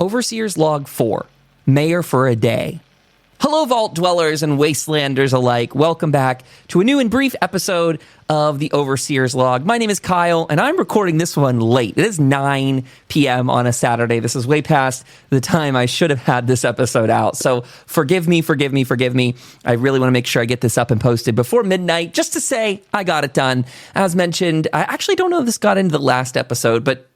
Overseer's Log 4, Mayor for a Day. Hello, Vault Dwellers and Wastelanders alike. Welcome back to a new and brief episode of the Overseer's Log. My name is Kyle, and I'm recording this one late. It is 9 p.m. on a Saturday. This is way past the time I should have had this episode out. So forgive me. I really want to make sure I get this up and posted before midnight, just to say I got it done. As mentioned, I actually don't know if this got into the last episode, but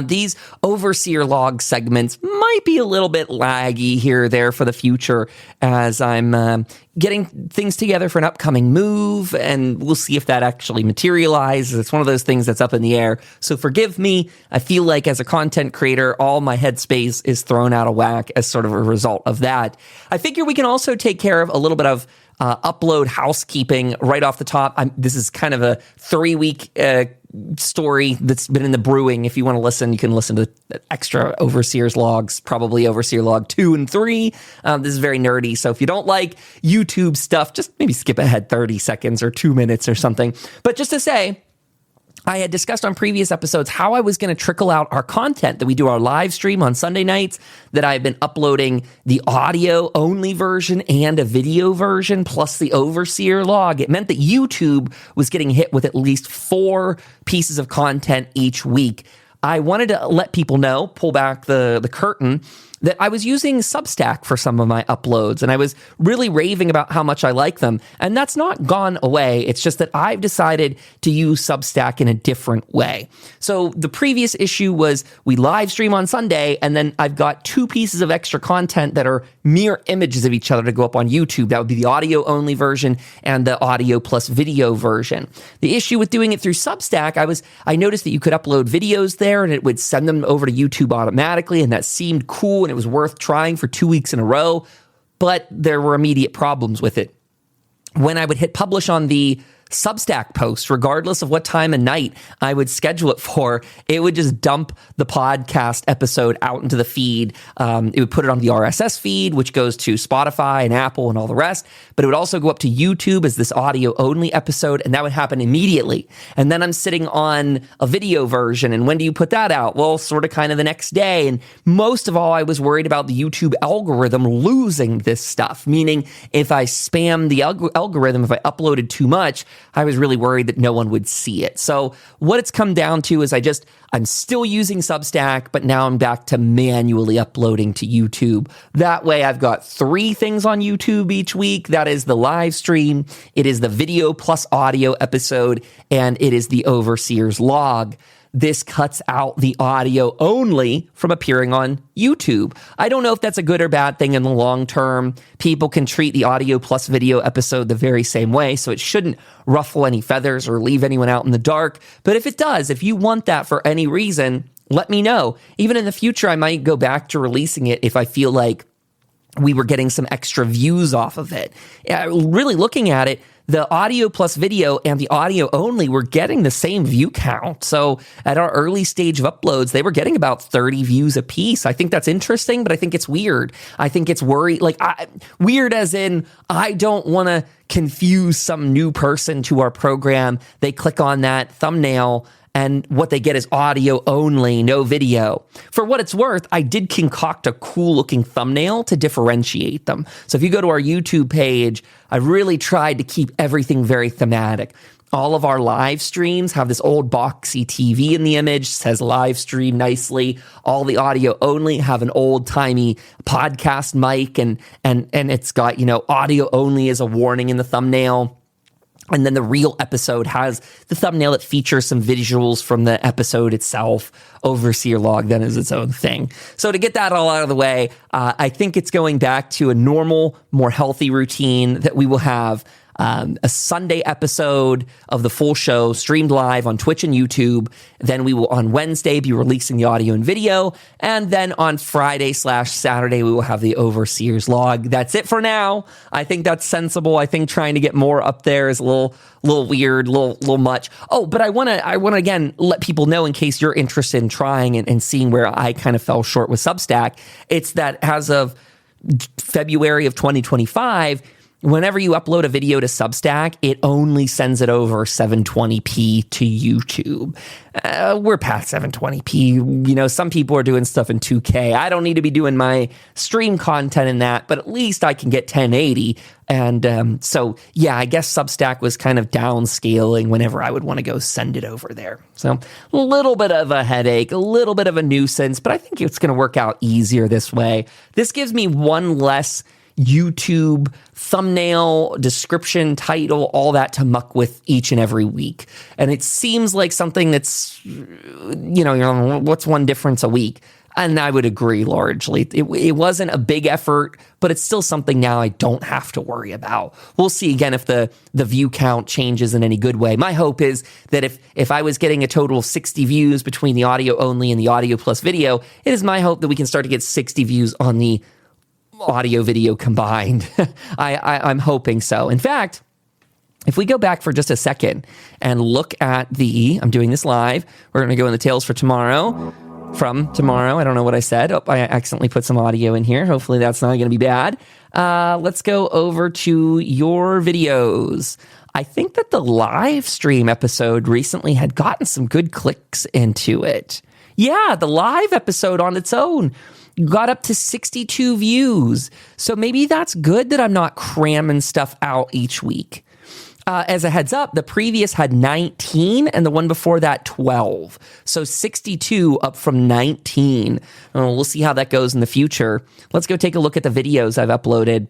these Overseer Log segments might be a little bit laggy here or there for the future as I'm getting things together for an upcoming move, and we'll see if that actually materializes. It's one of those things that's up in the air, so forgive me. I feel like as a content creator, all my headspace is thrown out of whack as sort of a result of that. I figure we can also take care of a little bit of upload housekeeping right off the top. This is kind of a 3-week story that's been in the brewing. If you want to listen, you can listen to the extra Overseer's Logs, probably Overseer Log 2 and 3. This is very nerdy, so if you don't like YouTube stuff, just maybe skip ahead 30 seconds or 2 minutes or something. But just to say, I had discussed on previous episodes how I was going to trickle out our content that we do our live stream on Sunday nights, that I've been uploading the audio only version and a video version plus the Overseer Log. It meant that YouTube was getting hit with at least 4 pieces of content each week. I wanted to let people know, pull back the curtain, that I was using Substack for some of my uploads, and I was really raving about how much I like them. And that's not gone away. It's just that I've decided to use Substack in a different way. So the previous issue was we live stream on Sunday, and then I've got 2 pieces of extra content that are mirror images of each other to go up on YouTube. That would be the audio only version and the audio plus video version. The issue with doing it through Substack, I noticed that you could upload videos there and it would send them over to YouTube automatically, and that seemed cool and it was worth trying for 2 weeks in a row, but there were immediate problems with it. When I would hit publish on the Substack post, regardless of what time of night I would schedule it for, it would just dump the podcast episode out into the feed. It would put it on the RSS feed, which goes to Spotify and Apple and all the rest, but it would also go up to YouTube as this audio only episode, and that would happen immediately. And then I'm sitting on a video version, and when do you put that out? Well, sort of kind of the next day. And most of all, I was worried about the YouTube algorithm losing this stuff, meaning if I spam the algorithm, if I uploaded too much, I was really worried that no one would see it. So what it's come down to is I'm still using Substack, but now I'm back to manually uploading to YouTube. That way I've got 3 things on YouTube each week. That is the live stream, it is the video plus audio episode, and it is the Overseer's Log. This cuts out the audio only from appearing on YouTube. I don't know if that's a good or bad thing in the long term. People can treat the audio plus video episode the very same way, so it shouldn't ruffle any feathers or leave anyone out in the dark. But if it does, if you want that for any reason, let me know. Even in the future, I might go back to releasing it if I feel like we were getting some extra views off of it. Really looking at it, the audio plus video and the audio only were getting the same view count. So at our early stage of uploads, they were getting about 30 views a piece. I think that's interesting, but I think it's weird. I think it's weird as in I don't want to confuse some new person to our program. They click on that thumbnail and what they get is audio only, no video. For what it's worth, I did concoct a cool looking thumbnail to differentiate them. So if you go to our YouTube page, I really tried to keep everything very thematic. All of our live streams have this old boxy TV in the image, says live stream nicely. All the audio only have an old timey podcast mic and it's got, audio only as a warning in the thumbnail. And then the real episode has the thumbnail that features some visuals from the episode itself. Overseer Log then is its own thing. So to get that all out of the way, I think it's going back to a normal, more healthy routine that we will have a Sunday episode of the full show streamed live on Twitch and YouTube. Then we will on Wednesday be releasing the audio and video. And then on Friday/Saturday, we will have the Overseer's Log. That's it for now. I think that's sensible. I think trying to get more up there is a little weird, little much. Oh, but I want to again let people know in case you're interested in trying and seeing where I kind of fell short with Substack. It's that as of February of 2025, whenever you upload a video to Substack, it only sends it over 720p to YouTube. We're past 720p. You know, some people are doing stuff in 2K. I don't need to be doing my stream content in that, but at least I can get 1080. And so, yeah, I guess Substack was kind of downscaling whenever I would want to go send it over there. So a little bit of a headache, a little bit of a nuisance, but I think it's going to work out easier this way. This gives me one less YouTube thumbnail, description, title, all that to muck with each and every week. And it seems like something that's, you know, what's one difference a week? And I would agree largely. It wasn't a big effort, but it's still something now I don't have to worry about. We'll see again if the view count changes in any good way. My hope is that if I was getting a total of 60 views between the audio only and the audio plus video, it is my hope that we can start to get 60 views on the audio video combined. I'm hoping so. In fact, if we go back for just a second and look at I'm doing this live, we're going to go in the tales for tomorrow. From tomorrow. I don't know what I said. Oh, I accidentally put some audio in here. Hopefully that's not going to be bad. Let's go over to your videos. I think that the live stream episode recently had gotten some good clicks into it. Yeah, the live episode on its own got up to 62 views. So maybe that's good that I'm not cramming stuff out each week. As a heads up, the previous had 19 and the one before that 12. So 62 up from 19. We'll see how that goes in the future. Let's go take a look at the videos I've uploaded.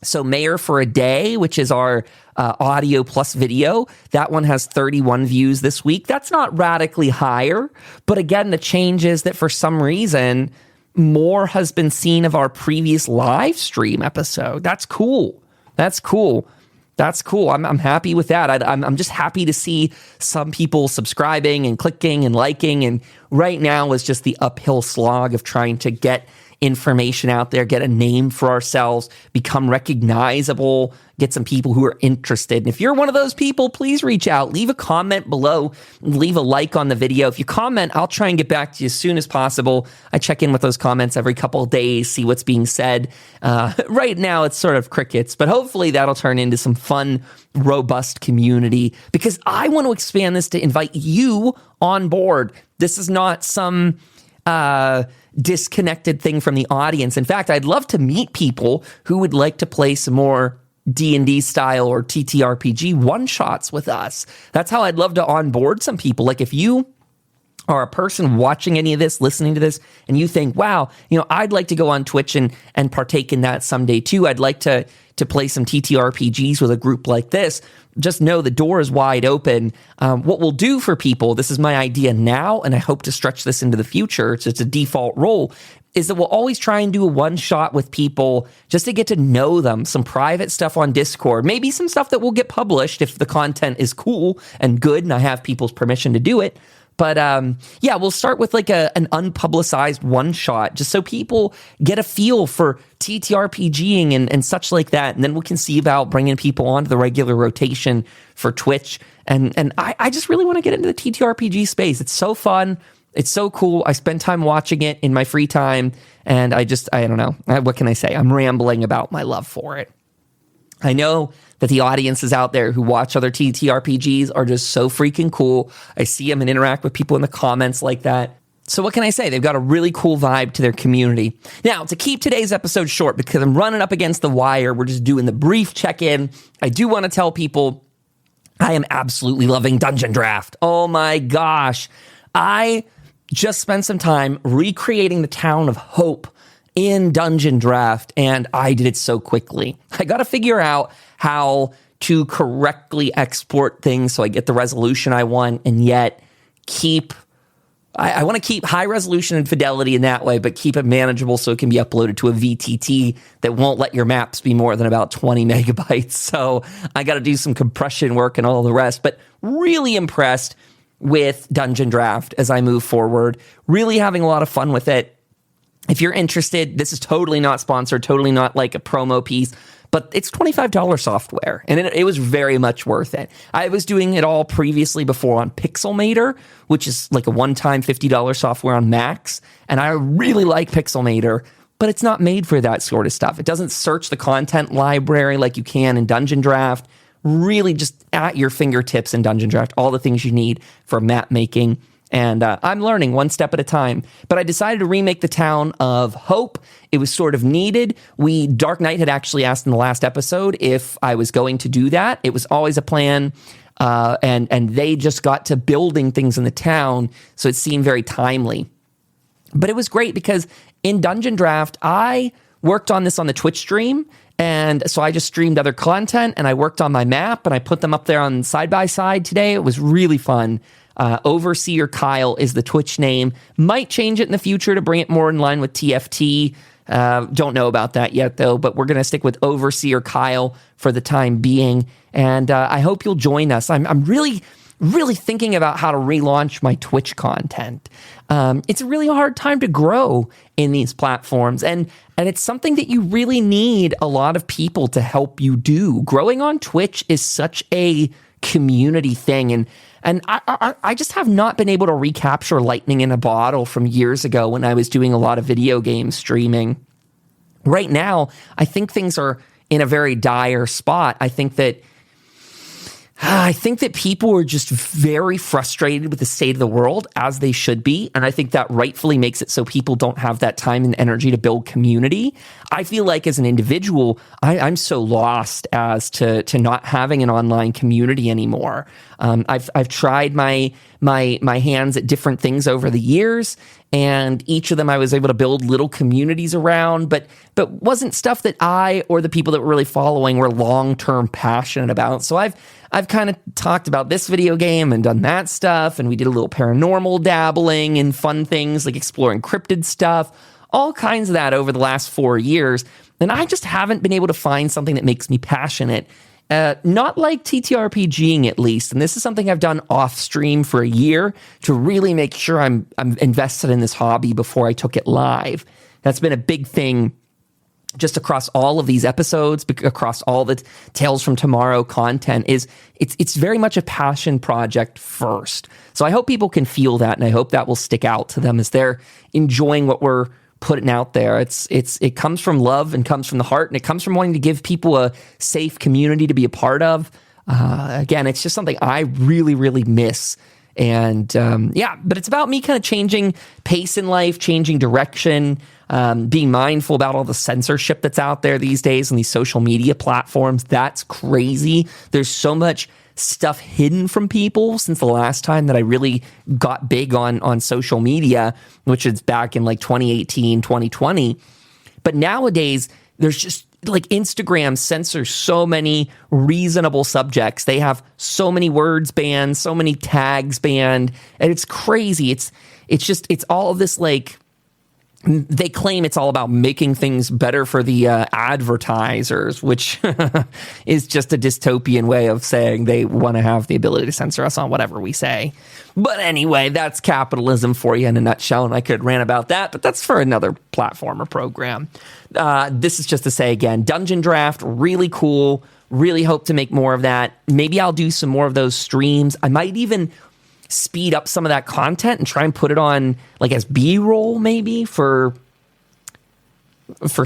So Mayor for a Day, which is our audio plus video, that one has 31 views this week. That's not radically higher. But again, the change is that for some reason, more has been seen of our previous live stream episode. That's cool. That's cool. That's cool. I'm happy with that. I'm just happy to see some people subscribing and clicking and liking. And right now is just the uphill slog of trying to get information out there, get a name for ourselves, become recognizable, get some people who are interested. And if you're one of those people, please reach out, leave a comment below, leave a like on the video. If you comment, I'll try and get back to you as soon as possible. I check in with those comments every couple of days, see what's being said. Right now, it's sort of crickets, but hopefully that'll turn into some fun, robust community because I want to expand this to invite you on board. This is not some disconnected thing from the audience. In fact, I'd love to meet people who would like to play some more D&D style or TTRPG one-shots with us. That's how I'd love to onboard some people. Like if you are a person watching any of this, listening to this, and you think, wow, you know, I'd like to go on Twitch and partake in that someday too. I'd like to play some TTRPGs with a group like this. Just know the door is wide open. What we'll do for people, this is my idea now, and I hope to stretch this into the future, it's a default role, is that we'll always try and do a one-shot with people just to get to know them, some private stuff on Discord, maybe some stuff that will get published if the content is cool and good and I have people's permission to do it. But yeah, we'll start with like an unpublicized one-shot just so people get a feel for TTRPGing and such like that. And then we can see about bringing people onto the regular rotation for Twitch. And I just really want to get into the TTRPG space. It's so fun. It's so cool. I spend time watching it in my free time. And I don't know. What can I say? I'm rambling about my love for it. I know that the audiences out there who watch other TTRPGs are just so freaking cool. I see them and interact with people in the comments like that. So what can I say? They've got a really cool vibe to their community. Now, to keep today's episode short, because I'm running up against the wire, we're just doing the brief check-in. I do want to tell people I am absolutely loving Dungeon Draft. Oh my gosh. I just spent some time recreating the town of Hope in Dungeon Draft, and I did it so quickly. I got to figure out how to correctly export things so I get the resolution I want, and yet I want to keep high resolution and fidelity in that way, but keep it manageable so it can be uploaded to a VTT that won't let your maps be more than about 20 megabytes. So I got to do some compression work and all the rest, but really impressed with Dungeon Draft as I move forward. Really having a lot of fun with it. If you're interested, this is totally not sponsored, totally not like a promo piece, but it's $25 software, and it was very much worth it. I was doing it all previously before on Pixelmator, which is like a one-time $50 software on Macs, and I really like Pixelmator. but it's not made for that sort of stuff. It doesn't search the content library like you can in Dungeon Draft. Really just at your fingertips in Dungeon Draft, all the things you need for map making. And I'm learning one step at a time. But I decided to remake the town of Hope. It was sort of needed. Dark Knight had actually asked in the last episode if I was going to do that. It was always a plan. And they just got to building things in the town, so it seemed very timely. But it was great because in Dungeon Draft, I worked on this on the Twitch stream, and so I just streamed other content, and I worked on my map, and I put them up there on side by side today. It was really fun. Overseer Kyle is the Twitch name. Might change it in the future to bring it more in line with TFT. Don't know about that yet, though, but we're going to stick with Overseer Kyle for the time being, and I hope you'll join us. I'm really thinking about how to relaunch my Twitch content. It's a really hard time to grow in these platforms, and it's something that you really need a lot of people to help you do. Growing on Twitch is such a community thing, and I just have not been able to recapture lightning in a bottle from years ago when I was doing a lot of video game streaming. Right now, I think things are in a very dire spot. I think that people are just very frustrated with the state of the world, as they should be. And I think that rightfully makes it so people don't have that time and energy to build community. I feel like as an individual, I'm so lost as to not having an online community anymore. I've tried my hands at different things over the years, and each of them I was able to build little communities around, but wasn't stuff that I or the people that were really following were long-term passionate about. So I've kind of talked about this video game and done that stuff, and we did a little paranormal dabbling and fun things like exploring cryptid stuff, all kinds of that over the last 4 years, and I just haven't been able to find something that makes me passionate. Not like TTRPGing, at least, and this is something I've done off stream for a year to really make sure I'm invested in this hobby before I took it live. That's been a big thing just across all of these episodes, across all the Tales from Tomorrow content. It's very much a passion project first. So I hope people can feel that, and I hope that will stick out to them as they're enjoying what we're putting out there. It comes from love and comes from the heart, and it comes from wanting to give people a safe community to be a part of. Again, it's just something I really, really miss. And but it's about me kind of changing pace in life, changing direction, being mindful about all the censorship that's out there these days on these social media platforms. That's crazy. There's so much stuff hidden from people since the last time that I really got big on social media, which is back in like 2018, 2020. But nowadays, there's just like Instagram censors so many reasonable subjects. They have so many words banned, so many tags banned, and it's crazy. It's all of this, like, they claim it's all about making things better for the advertisers, which is just a dystopian way of saying they want to have the ability to censor us on whatever we say. But anyway, that's capitalism for you in a nutshell, and I could rant about that, but that's for another platform or program. This is just to say, again, Dungeon Draft, really cool. Really hope to make more of that. Maybe I'll do some more of those streams. I might even speed up some of that content and try and put it on like as B-roll maybe for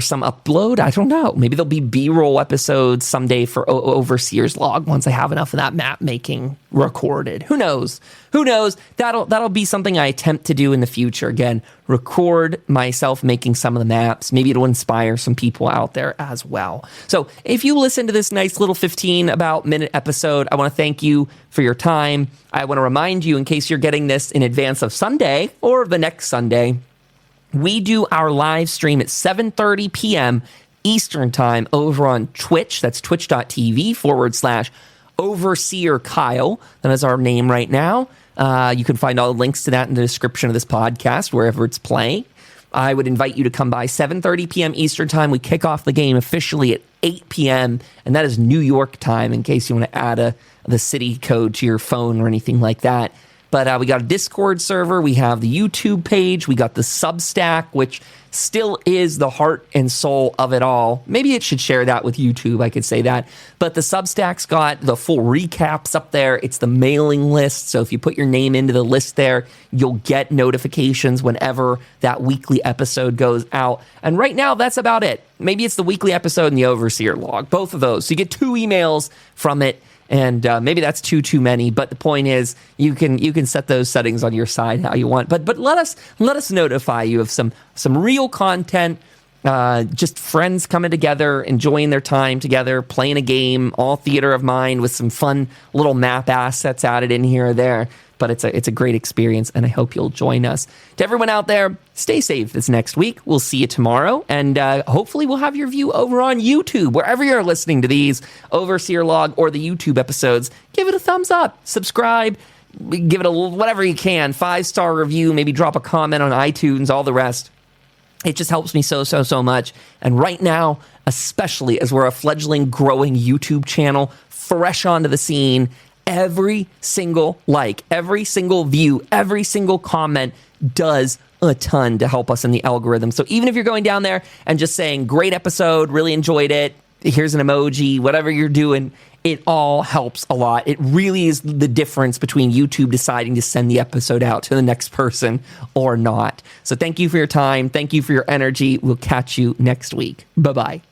some upload. I don't know. Maybe there'll be B-roll episodes someday for Overseer's Log once I have enough of that map making recorded. Who knows? That'll be something I attempt to do in the future. Again, record myself making some of the maps. Maybe it'll inspire some people out there as well. So if you listen to this nice little 15-minute episode, I want to thank you for your time. I want to remind you, in case you're getting this in advance of Sunday or the next Sunday, we do our live stream at 7:30 p.m. Eastern Time over on Twitch. That's twitch.tv/Overseer Kyle. That is our name right now. You can find all the links to that in the description of this podcast, wherever it's playing. I would invite you to come by 7:30 p.m. Eastern Time. We kick off the game officially at 8 p.m., and that is New York time, in case you want to add the city code to your phone or anything like that. But we got a Discord server. We have the YouTube page. We got the Substack, which still is the heart and soul of it all. Maybe it should share that with YouTube. I could say that. But the Substack's got the full recaps up there. It's the mailing list. So if you put your name into the list there, you'll get notifications whenever that weekly episode goes out. And right now, that's about it. Maybe it's the weekly episode and the Overseer log, both of those. So you get 2 emails from it. And maybe that's too many, but the point is you can set those settings on your side how you want. But let us notify you of some real content, just friends coming together, enjoying their time together, playing a game, all theater of mind with some fun little map assets added in here or there. But it's a great experience, and I hope you'll join us. To everyone out there, stay safe this next week. We'll see you tomorrow, and hopefully we'll have your view over on YouTube. Wherever you're listening to these, Overseer Log or the YouTube episodes, give it a thumbs up, subscribe, give it a whatever you can, 5-star review, maybe drop a comment on iTunes, all the rest. It just helps me so much. And right now, especially as we're a fledgling, growing YouTube channel, fresh onto the scene, every single like, every single view, every single comment does a ton to help us in the algorithm. So even if you're going down there and just saying, great episode, really enjoyed it, here's an emoji, whatever you're doing, it all helps a lot. It really is the difference between YouTube deciding to send the episode out to the next person or not. So thank you for your time. Thank you for your energy. We'll catch you next week. Bye-bye.